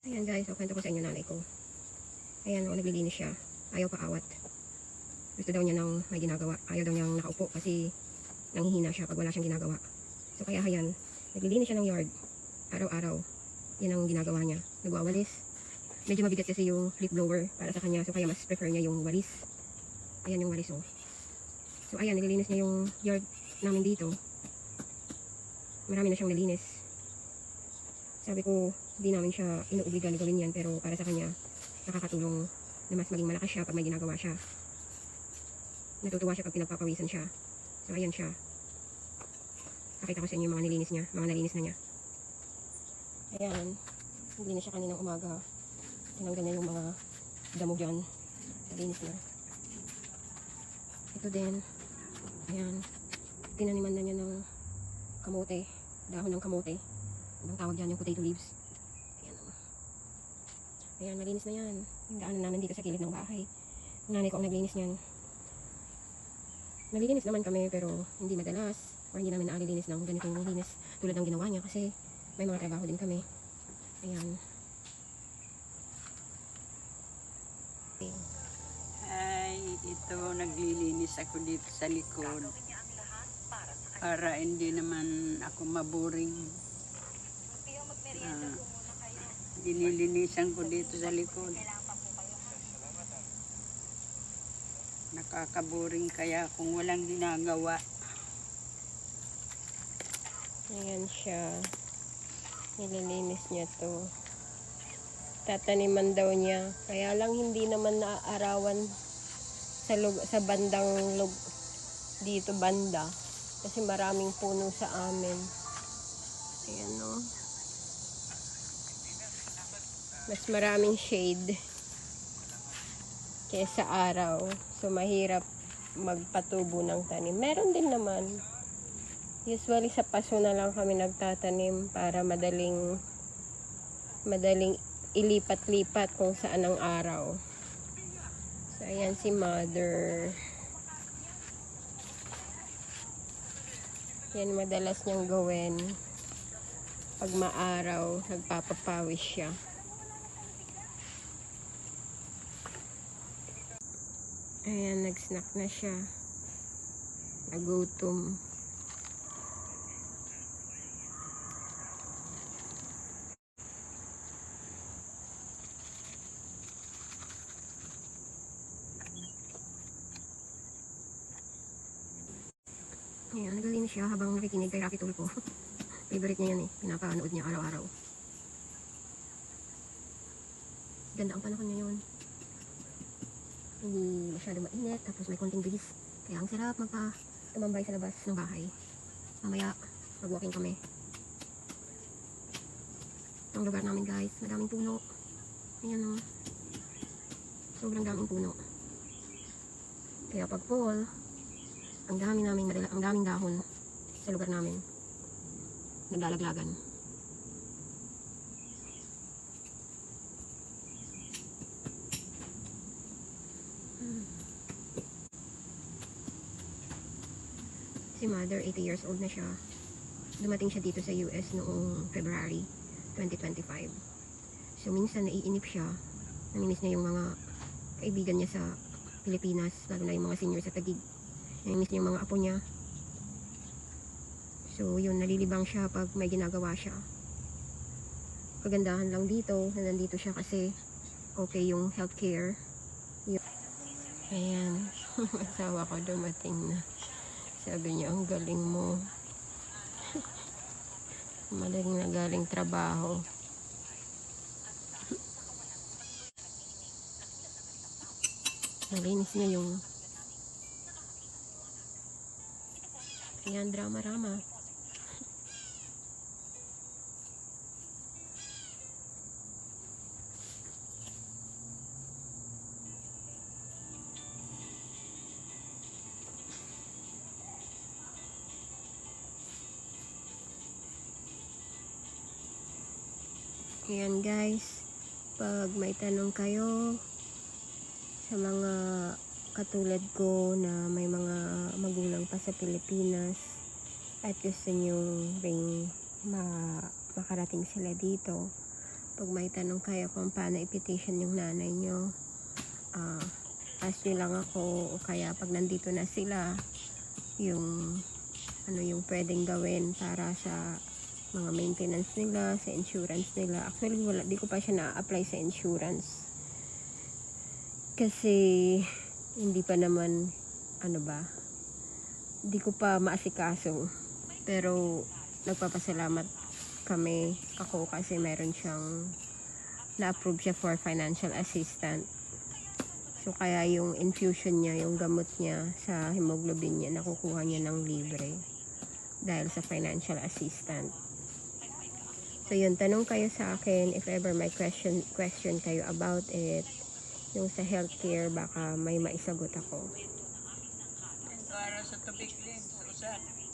Ayan guys, so kwento ko sa inyo nanay ko. Ayan, naglilinis siya. Ayaw pa awat. Gusto daw niya ng may ginagawa. Ayaw daw niyang nakaupo kasi nanghihina siya pag wala siyang ginagawa. So kaya ayan, naglilinis siya ng yard. Araw-araw. Yan ang ginagawa niya. Nagwawalis. Medyo mabigat kasi yung leaf blower para sa kanya. So kaya mas prefer niya yung walis. Ayan yung walis oh. So ayan, nililinis niya yung yard namin dito. Marami na siyang nalinis. Sabi ko, hindi namin siya inuobliga na gawin yan. Pero para sa kanya, nakakatulong na mas maging malakas siya pag may ginagawa siya. Natutuwa siya pag pinagpapawisan siya. So ayan siya. Pakita ko sa inyo yung mga nilinis niya. Mga nalinis na niya. Ayan. Nilinis siya kaninang umaga. Tinanggal niya yung mga damo dyan. Nalinis niya. Ito din. Ayan. Tinaniman na niya ng kamote. Dahon ng kamote. Ibang tawag dyan yung potato leaves. Ayan o. Ayan, nalinis na yan. Yung daanan namin dito sa kilid ng bahay. Ang nanay ko ang naglinis niyan. Nalilinis naman kami pero hindi madalas. Or hindi namin nakalilinis ng ganitong linis tulad ng ginawa niya kasi may mga trabaho din kami. Ayan. Ay, ito naglilinis ako dito sa likod para hindi naman ako maboring. Dinilinisan ko dito sa likod. Nakakaboring kaya kung walang ginagawa. Ayan siya. Nililinis niya to. Tataniman daw niya. Kaya lang hindi naman naaarawan sa bandang dito banda. Kasi maraming puno sa amin. Ayan no. Mas maraming shade kesa araw. So mahirap magpatubo ng tanim. Meron din naman. Usually sa paso na lang kami nagtatanim para madaling ilipat-lipat kung saan ang araw. So ayan si mother. Yan madalas niyang gawin. Pag maaraw, nagpapapawis siya. Ayan, nag-snack na siya. Nagutom. Ayan, naglilinis siya habang nakikinig kay Rocky Tulpo. Favorite niya yan eh. Pinapanood niya araw-araw. Ganda ang panahon ngayon. Hindi masyado mainit, tapos may konting breeze. Kaya ang sarap tumambay sa labas ng bahay. Mamaya, mag-walking kami. Itong lugar namin guys, madaming puno. Ayan o. Sobrang daming puno. Kaya pag fall, ang daming dahon sa lugar namin. Naglalaglagan. Si mother, 80 years old na siya. Dumating siya dito sa US noong February 2025. So minsan naiinip siya. Namimiss niya yung mga kaibigan niya sa Pilipinas, lalo na yung mga senior sa Taguig. Namimiss niya yung mga apo niya. So yun, nalilibang siya pag may ginagawa siya. Kagandahan lang dito na nandito siya kasi okay yung healthcare. Ayan, asawa ko dumating na. Sabi niya, ang galing mo. Magaling na galing trabaho. Nalinis niya yung ayan, drama-rama. Ayan guys, pag may tanong kayo sa mga katulad ko na may mga magulang pa sa Pilipinas at gusto nyo ring makarating sila dito, Pag may tanong kayo kung paano i-petition yung nanay nyo, ask nyo lang ako, o kaya pag nandito na sila, yung ano yung pwedeng gawin para sa mga maintenance nila, sa insurance nila. Actually, di ko pa siya na-apply sa insurance. Kasi, hindi pa naman, di ko pa maasikaso. Pero, nagpapasalamat ako kasi meron siyang na-approve siya for financial assistant. So, kaya yung infusion niya, yung gamot niya sa hemoglobin niya, nakukuha niya ng libre dahil sa financial assistant. So, yun, tanong kayo sa akin if ever may question kayo about it. Yung sa healthcare, baka may maisagot ako. Para sa tubig din, sa usan.